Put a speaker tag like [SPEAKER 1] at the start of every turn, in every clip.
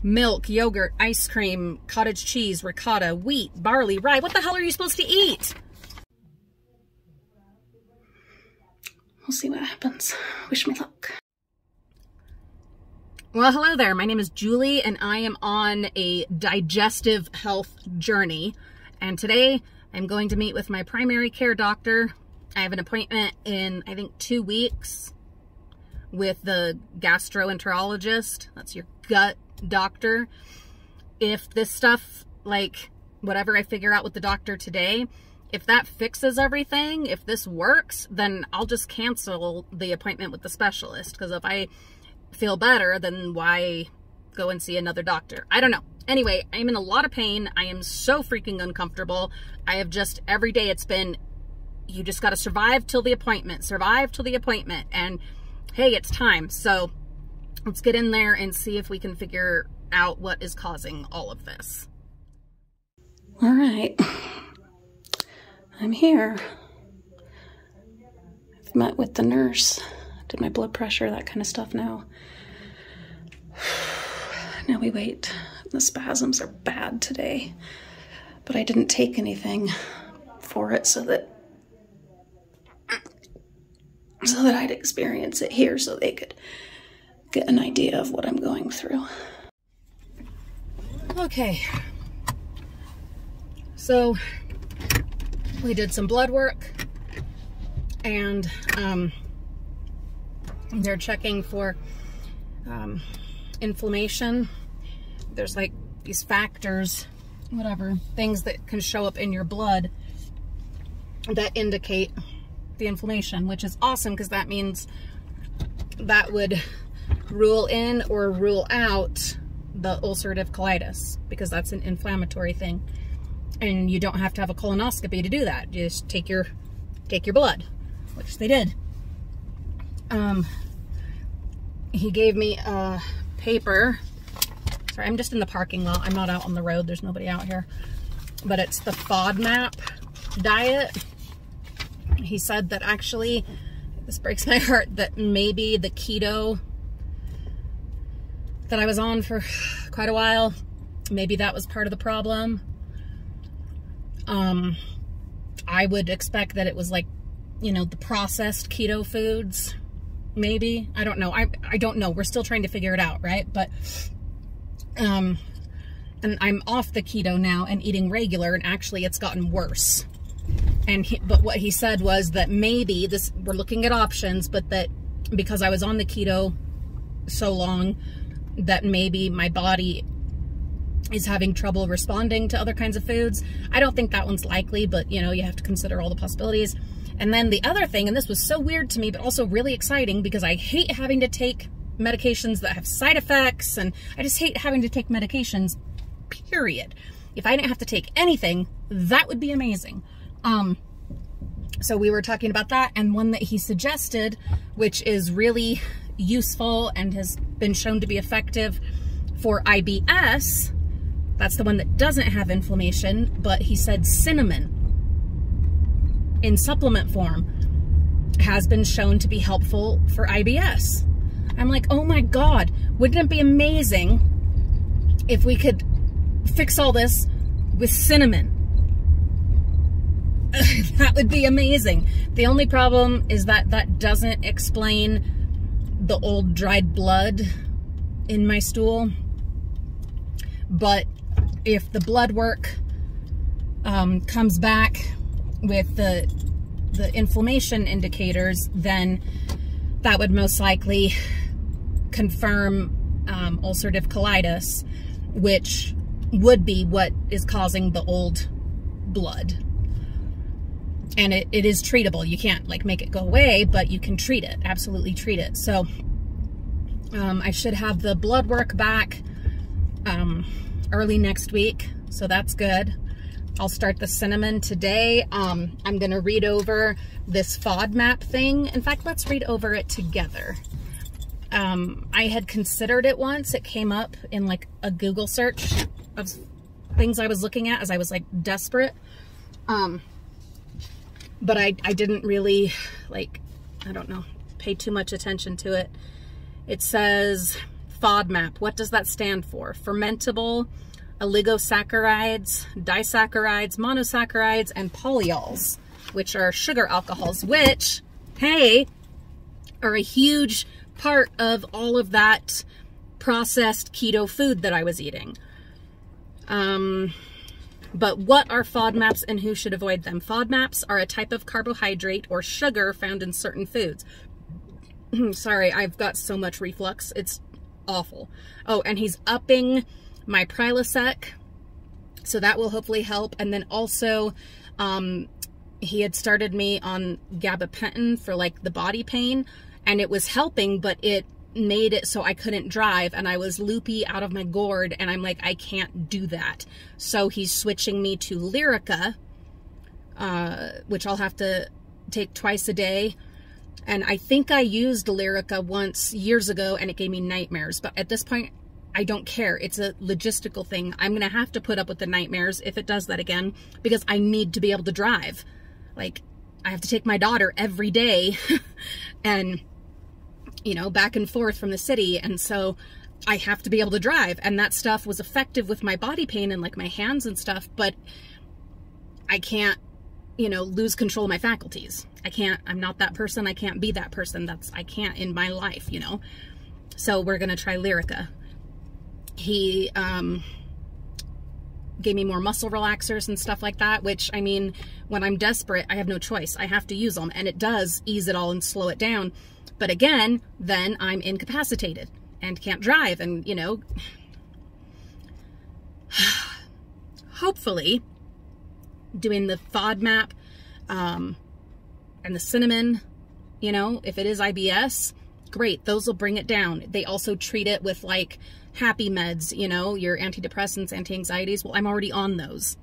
[SPEAKER 1] milk, yogurt, ice cream, cottage cheese, ricotta, wheat, barley, rye. What the hell are you supposed to eat? We'll see what happens. Wish me luck. Well, hello there. My name is Julie, and I am on a digestive health journey. And today I'm going to meet with my primary care doctor. I have an appointment in, I think, 2 weeks with the gastroenterologist. That's your gut doctor. If this stuff, like whatever I figure out with the doctor today, if that fixes everything, if this works, then I'll just cancel the appointment with the specialist. Because if I feel better, then why go and see another doctor? I don't know. Anyway, I'm in a lot of pain. I am so freaking uncomfortable. I have just, every day it's been, you just got to survive till the appointment, and hey, it's time. So let's get in there and see if we can figure out what is causing all of this. All right, I'm here. I've met with the nurse, did my blood pressure, that kind of stuff now. Now we wait. The spasms are bad today, but I didn't take anything for it so that I'd experience it here so they could get an idea of what I'm going through. Okay, so we did some blood work, and they're checking for inflammation. There's like these factors, whatever, things that can show up in your blood that indicate the inflammation, which is awesome because that means that would rule in or rule out the ulcerative colitis, because that's an inflammatory thing. And you don't have to have a colonoscopy to do that. You just take your blood, which they did. He gave me a paper. Sorry, I'm just in the parking lot. I'm not out on the road. There's nobody out here. But it's the FODMAP diet. He said that actually, this breaks my heart, that maybe the keto that I was on for quite a while, maybe that was part of the problem. I would expect that it was like, you know, the processed keto foods, maybe. I don't know. I don't know. We're still trying to figure it out, right? But and I'm off the keto now and eating regular, and actually it's gotten worse. But what he said was that maybe this, we're looking at options, but that because I was on the keto so long, that maybe my body is having trouble responding to other kinds of foods. I don't think that one's likely, but you know, you have to consider all the possibilities. And then the other thing, and this was so weird to me, but also really exciting, because I hate having to take medications that have side effects, and I just hate having to take medications, period. If I didn't have to take anything, that would be amazing. So we were talking about that, and one that he suggested, which is really useful and has been shown to be effective for IBS, that's the one that doesn't have inflammation, but he said cinnamon in supplement form has been shown to be helpful for IBS. I'm like, oh my God, wouldn't it be amazing if we could fix all this with cinnamon? That would be amazing. The only problem is that that doesn't explain the old dried blood in my stool. But if the blood work comes back with the inflammation indicators, then that would most likely confirm ulcerative colitis, which would be what is causing the old blood. And it is treatable. You can't like make it go away, but you can treat it, absolutely treat it. So I should have the blood work back early next week, so that's good. I'll start the cinnamon today. I'm gonna read over this FODMAP thing. In fact, let's read over it together. I had considered it once. It came up in like a Google search of things I was looking at as I was like desperate. But I didn't really, like, I don't know, pay too much attention to it. It says FODMAP. What does that stand for? Fermentable oligosaccharides, disaccharides, monosaccharides, and polyols, which are sugar alcohols, which, hey, are a huge part of all of that processed keto food that I was eating. But what are FODMAPs and who should avoid them? FODMAPs are a type of carbohydrate or sugar found in certain foods. Sorry, I've got so much reflux. It's awful. Oh, and he's upping my Prilosec, so that will hopefully help. And then also, he had started me on gabapentin for like the body pain, and it was helping, but it made it so I couldn't drive, and I was loopy out of my gourd, and I'm like, I can't do that. So he's switching me to Lyrica, which I'll have to take twice a day. And I think I used Lyrica once years ago, and it gave me nightmares. But at this point, I don't care. It's a logistical thing. I'm going to have to put up with the nightmares if it does that again, because I need to be able to drive. Like, I have to take my daughter every day and, you know, back and forth from the city. And so I have to be able to drive. And that stuff was effective with my body pain and like my hands and stuff, but I can't, you know, lose control of my faculties. I can't, I'm not that person. I can't be that person. I can't in my life, you know? So we're going to try Lyrica. He, gave me more muscle relaxers and stuff like that, which, I mean, when I'm desperate, I have no choice. I have to use them, and it does ease it all and slow it down. But again, then I'm incapacitated and can't drive, and, you know, hopefully doing the FODMAP, and the cinnamon, you know, if it is IBS, great, those will bring it down. They also treat it with like happy meds, you know, your antidepressants, anti-anxieties. Well, I'm already on those.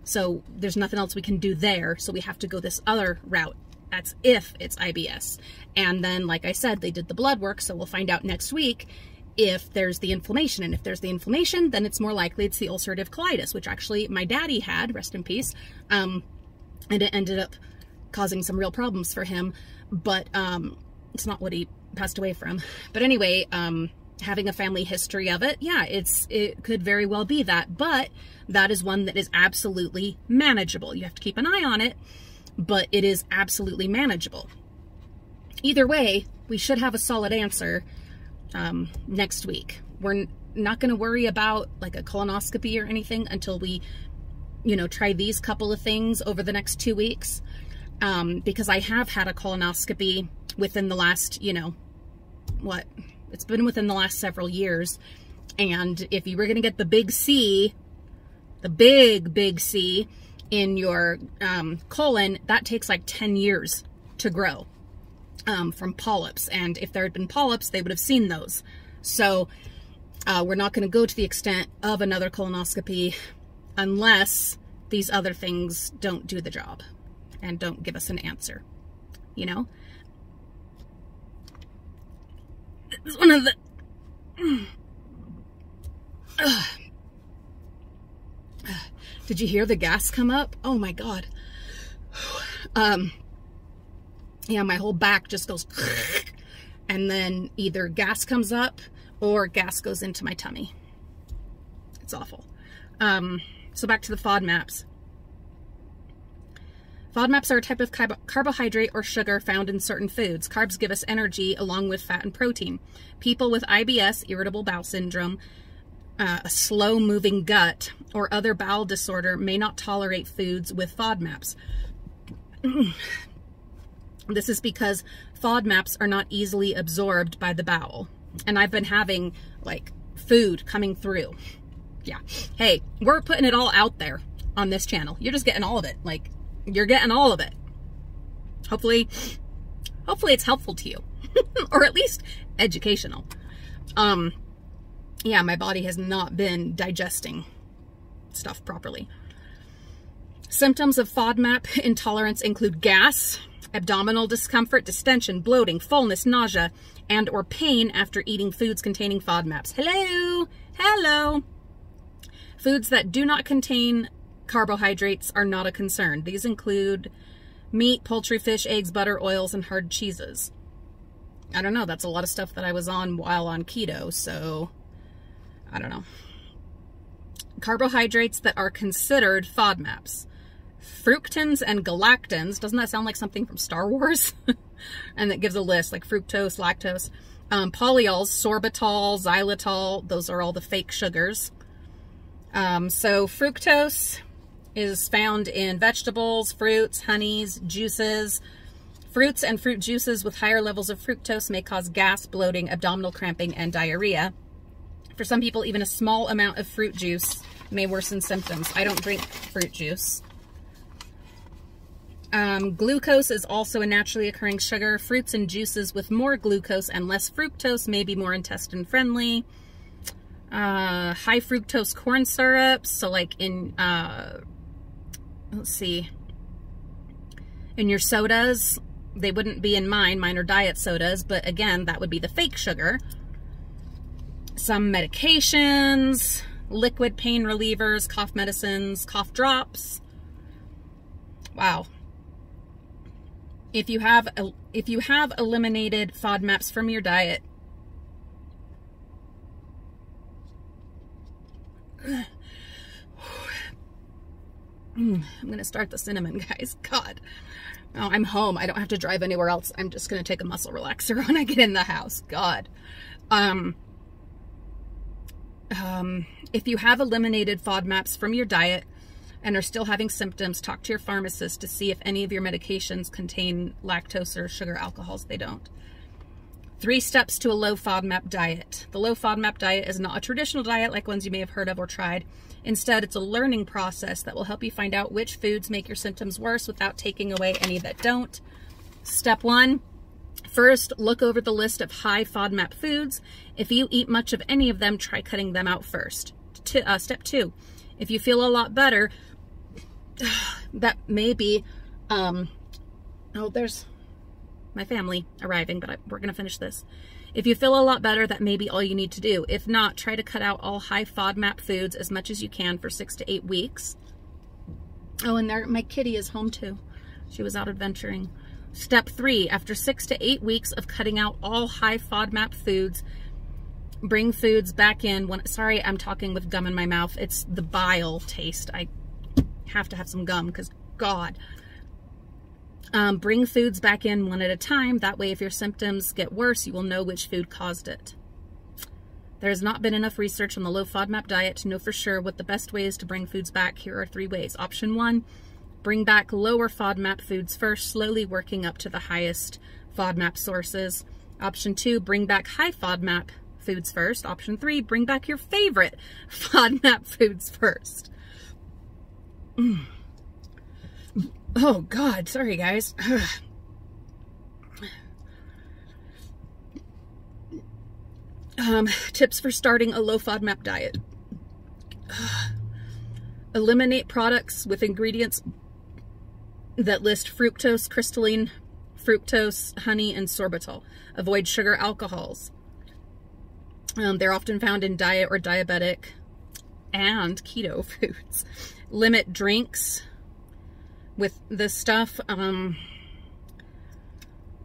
[SPEAKER 1] So there's nothing else we can do there. So we have to go this other route. That's if it's IBS. And then, like I said, they did the blood work. So we'll find out next week if there's the inflammation. And if there's the inflammation, then it's more likely it's the ulcerative colitis, which actually my daddy had, rest in peace. And it ended up causing some real problems for him, but it's not what he passed away from. But anyway, having a family history of it, yeah, it could very well be that, but that is one that is absolutely manageable. You have to keep an eye on it, but it is absolutely manageable. Either way, we should have a solid answer next week. We're not going to worry about like a colonoscopy or anything until we, you know, try these couple of things over the next 2 weeks. Because I have had a colonoscopy within the last, you know, what? It's been within the last several years. And if you were going to get the big C, the big C in your colon, that takes like 10 years to grow from polyps. And if there had been polyps, they would have seen those. So we're not going to go to the extent of another colonoscopy unless these other things don't do the job and don't give us an answer, you know? It's one of the... Did you hear the gas come up? Oh my God. Yeah, my whole back just goes... And then either gas comes up or gas goes into my tummy. It's awful. So back to the FODMAPs. FODMAPs are a type of carbohydrate or sugar found in certain foods. Carbs give us energy along with fat and protein. People with IBS, irritable bowel syndrome, a slow-moving gut, or other bowel disorder may not tolerate foods with FODMAPs. This is because FODMAPs are not easily absorbed by the bowel. And I've been having, like, food coming through. Yeah. Hey, we're putting it all out there on this channel. You're just getting all of it. Like, you're getting all of it. Hopefully it's helpful to you. Or at least educational. Yeah, my body has not been digesting stuff properly. Symptoms of FODMAP intolerance include gas, abdominal discomfort, distension, bloating, fullness, nausea, and or pain after eating foods containing FODMAPs. Hello! Hello! Foods that do not contain carbohydrates are not a concern. These include meat, poultry, fish, eggs, butter, oils, and hard cheeses. I don't know. That's a lot of stuff that I was on while on keto, so I don't know. Carbohydrates that are considered FODMAPs. Fructans and galactans. Doesn't that sound like something from Star Wars? And it gives a list, like fructose, lactose. Polyols, sorbitol, xylitol. Those are all the fake sugars. So fructose is found in vegetables, fruits, honeys, juices. Fruits and fruit juices with higher levels of fructose may cause gas, bloating, abdominal cramping, and diarrhea. For some people, even a small amount of fruit juice may worsen symptoms. I don't drink fruit juice. Glucose is also a naturally occurring sugar. Fruits and juices with more glucose and less fructose may be more intestine friendly. High fructose corn syrup. So like in, let's see, in your sodas, they wouldn't be in mine. Mine are diet sodas, but again, that would be the fake sugar. Some medications, liquid pain relievers, cough medicines, cough drops. Wow. If you have eliminated FODMAPs from your diet, I'm going to start the cinnamon, guys. God. Oh, I'm home. I don't have to drive anywhere else. I'm just going to take a muscle relaxer when I get in the house. God. If you have eliminated FODMAPs from your diet and are still having symptoms, talk to your pharmacist to see if any of your medications contain lactose or sugar alcohols. They don't. 3 steps to a low FODMAP diet. The low FODMAP diet is not a traditional diet like ones you may have heard of or tried. Instead, it's a learning process that will help you find out which foods make your symptoms worse without taking away any that don't. Step 1, first, look over the list of high FODMAP foods. If you eat much of any of them, try cutting them out first. Step 2, if you feel a lot better, that may be, oh, there's my family arriving, but we're going to finish this. If you feel a lot better, that may be all you need to do. If not, try to cut out all high FODMAP foods as much as you can for 6 to 8 weeks. Oh, and there, my kitty is home too. She was out adventuring. Step 3, after 6 to 8 weeks of cutting out all high FODMAP foods, bring foods back in. Sorry, I'm talking with gum in my mouth. It's the bile taste. I have to have some gum because, God. Bring foods back in one at a time. That way, if your symptoms get worse, you will know which food caused it. There has not been enough research on the low FODMAP diet to know for sure what the best way is to bring foods back. Here are 3 ways. Option 1, bring back lower FODMAP foods first, slowly working up to the highest FODMAP sources. Option 2, bring back high FODMAP foods first. Option 3, bring back your favorite FODMAP foods first. Oh, God. Sorry, guys. Tips for starting a low FODMAP diet. Eliminate products with ingredients that list fructose, crystalline fructose, honey, and sorbitol. Avoid sugar alcohols. They're often found in diet or diabetic and keto foods. Limit drinks with this stuff.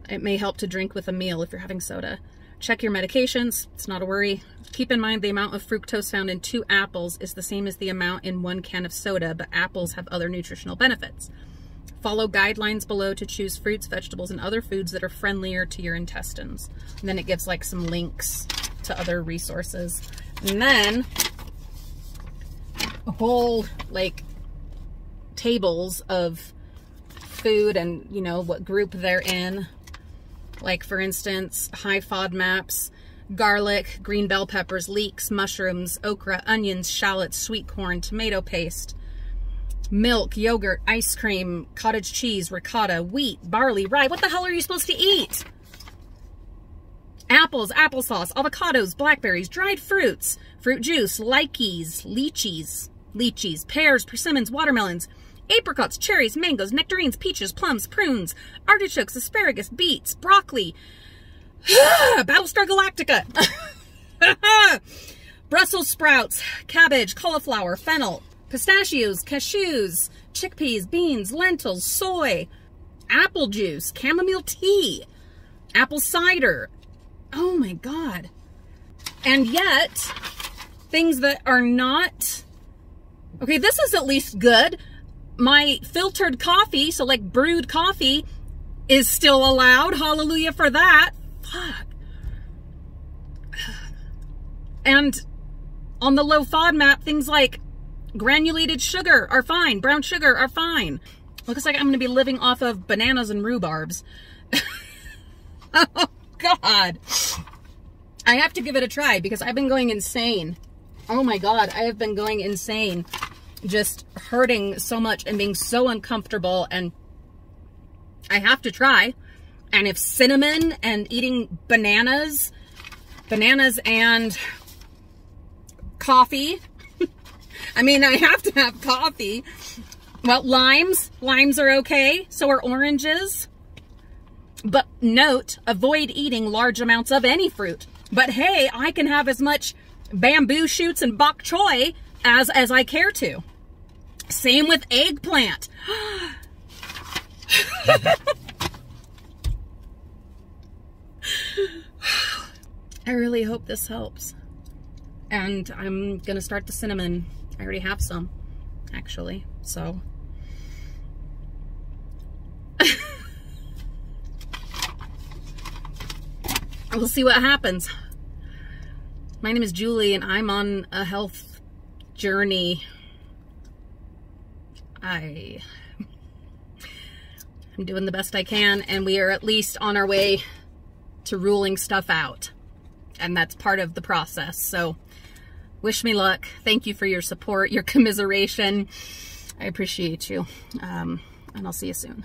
[SPEAKER 1] It may help to drink with a meal if you're having soda. Check your medications. It's not a worry. Keep in mind the amount of fructose found in 2 apples is the same as the amount in 1 can of soda, but apples have other nutritional benefits. Follow guidelines below to choose fruits, vegetables, and other foods that are friendlier to your intestines. And then it gives like some links to other resources. And then a whole like tables of food and, you know, what group they're in. Like, for instance, high FODMAPs, garlic, green bell peppers, leeks, mushrooms, okra, onions, shallots, sweet corn, tomato paste, milk, yogurt, ice cream, cottage cheese, ricotta, wheat, barley, rye. What the hell are you supposed to eat? Apples, applesauce, avocados, blackberries, dried fruits, fruit juice, lychees, pears, persimmons, watermelons, apricots, cherries, mangoes, nectarines, peaches, plums, prunes, artichokes, asparagus, beets, broccoli, Battlestar Galactica, Brussels sprouts, cabbage, cauliflower, fennel, pistachios, cashews, chickpeas, beans, lentils, soy, apple juice, chamomile tea, apple cider. Oh my God. And yet, things that are not, okay, this is at least good. My filtered coffee, so like brewed coffee, is still allowed. Hallelujah for that. Fuck. And on the low FODMAP, things like granulated sugar are fine. Brown sugar are fine. Looks like I'm going to be living off of bananas and rhubarbs. Oh, God. I have to give it a try because I've been going insane. Oh, my God. I have been going insane. Just hurting so much and being so uncomfortable. And I have to try. And if cinnamon and eating bananas and coffee, I mean, I have to have coffee. Well, limes are okay. So are oranges. But note, avoid eating large amounts of any fruit. But hey, I can have as much bamboo shoots and bok choy as I care to. Same with eggplant. I really hope this helps. And I'm gonna start the cinnamon. I already have some, actually, so. We'll see what happens. My name is Julie and I'm on a health journey. I'm doing the best I can, and we are at least on our way to ruling stuff out. And that's part of the process. So wish me luck. Thank you for your support, your commiseration. I appreciate you. And I'll see you soon.